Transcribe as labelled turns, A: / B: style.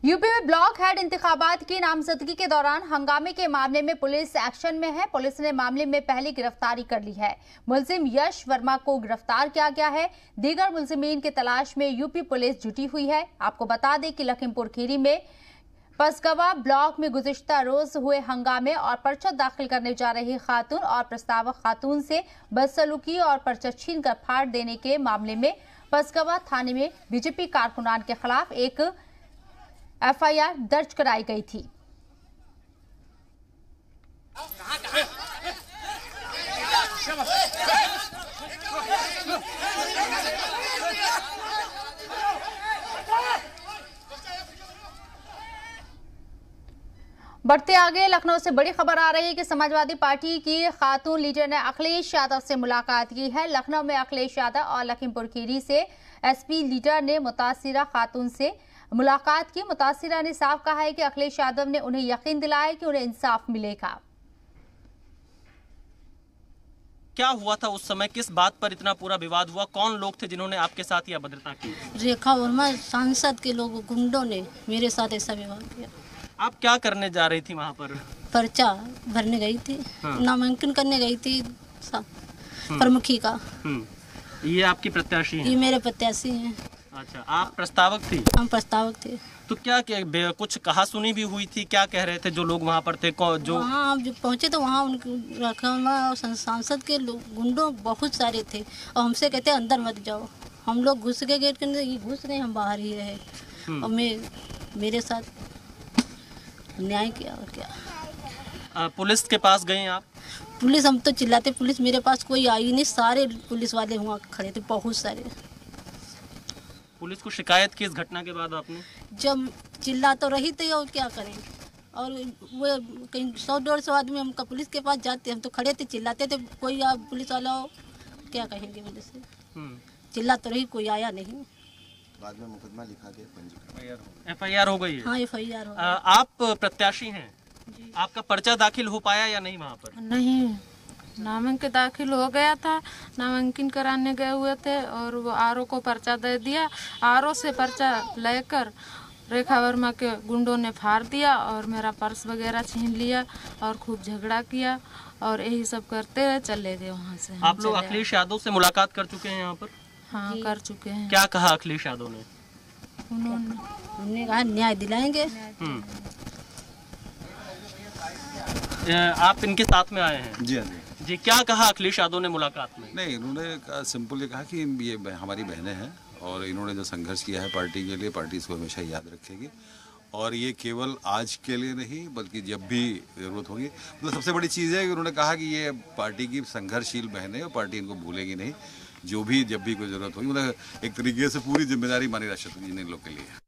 A: UP में block head इंतखाबात की नामजदगी के दौरान हंगामे के मामले में पुलिस एक्शन में है। पुलिस ने मामले में पहली गिरफ्तारी कर ली है। मुलजिम यश वर्मा को गिरफ्तार किया गया है। दीगर मुलजिमीन की तलाश में यूपी पुलिस जुटी हुई है। आपको बता दें कि लखीमपुर खीरी में पसगवा ब्लॉक में गुज़िश्ता रोज हुए हंगामे और पर्चा दाखिल करने जा रही खातून और प्रस्तावक खातून से बदसलूकी और पर्चा छीन कर फाड़ देने के मामले में पसगवा थाने में बीजेपी कारकुनान के खिलाफ एक एफआईआर दर्ज कराई गई थी। बढ़ते आगे, लखनऊ से बड़ी खबर आ रही है कि समाजवादी पार्टी की खातून लीडर ने अखिलेश यादव से मुलाकात की है। लखनऊ में अखिलेश यादव और लखीमपुर खीरी से एसपी लीडर ने मुतासिरा खातून से मुलाकात की। मुतासिरा ने साफ कहा है कि अखिलेश यादव ने उन्हें यकीन दिलाया कि उन्हें इंसाफ मिलेगा।
B: क्या हुआ था उस समय, किस बात पर इतना पूरा विवाद हुआ, कौन लोग थे जिन्होंने आपके साथ यह अभद्रता की?
C: रेखा वर्मा सांसद के लोग गुंडों ने मेरे साथ ऐसा व्यवहार किया।
B: आप क्या करने जा रही थी वहाँ पर?
C: पर्चा भरने गई थी। हाँ। नामांकन करने गई थी प्रमुखी का।
B: ये आपकी प्रत्याशी हैं?
C: ये मेरे प्रत्याशी हैं।
B: अच्छा, आप प्रस्तावक थी?
C: हम प्रस्तावक थे।
B: तो क्या कुछ कहा सुनी भी हुई थी? क्या कह रहे थे जो लोग वहाँ पर थे? जो
C: वहाँ जब पहुँचे तो वहाँ उनके सांसद के लोग गुंडों बहुत सारे थे और हमसे कहते अंदर मत जाओ। हम लोग घुस गए गेट के अंदर, ये घुस गए, हम बाहर ही रहे और मेरे साथ न्याय किया। और क्या
B: पुलिस के पास गए आप?
C: पुलिस, हम तो चिल्लाते, पुलिस मेरे पास कोई आई नहीं। सारे पुलिस वाले वहाँ खड़े थे, बहुत सारे।
B: पुलिस को शिकायत की इस घटना के बाद आपने?
C: जब चिल्ला तो रही थी और क्या करें, और वो कहीं 100-150 आदमी हम पुलिस के पास जाते, हम तो खड़े थे, चिल्लाते थे। कोई आप पुलिस वाला हो क्या कहेंगे पुलिस से? चिल्ला तो रही, कोई आया नहीं।
D: बाद में मुकदमा लिखा गया,
B: एफआईआर हो गई है?
C: हाँ, एफआईआर हो गई।
B: आप प्रत्याशी हैं, आपका पर्चा दाखिल हो पाया या नहीं वहाँ पर?
E: नहीं, नामांकन दाखिल हो गया था, नामांकन कराने गए हुए थे और वो आरओ को पर्चा दे दिया। आरओ से पर्चा लेकर रेखा वर्मा के गुंडों ने फाड़ दिया और मेरा पर्स वगैरह छीन लिया और खूब झगड़ा किया और यही सब करते हुए चले गए वहाँ से।
B: आप लोग अखिलेश यादव से मुलाकात कर चुके हैं यहाँ पर?
E: हाँ, कर चुके हैं।
B: क्या कहा अखिलेश यादव ने?
C: उन्होंने कहा न्याय दिलाएंगे।
B: आप इनके साथ में आए हैं?
D: जी हाँ
B: जी। क्या कहा अखिलेश यादव ने मुलाकात में?
D: नहीं, इन्होंने सिंपली कहा कि ये हमारी बहनें हैं और इन्होंने जो संघर्ष किया है पार्टी के लिए, पार्टी इसको हमेशा याद रखेगी और ये केवल आज के लिए नहीं बल्कि जब भी जरूरत होगी। मतलब सबसे बड़ी चीज़ है कि उन्होंने कहा कि ये पार्टी की संघर्षशील बहनें और पार्टी इनको भूलेगी नहीं, जो भी जब भी कोई ज़रूरत होगी। मतलब एक तरीके से पूरी जिम्मेदारी मानी राष्ट्रपति जी ने इन लोग के लिए।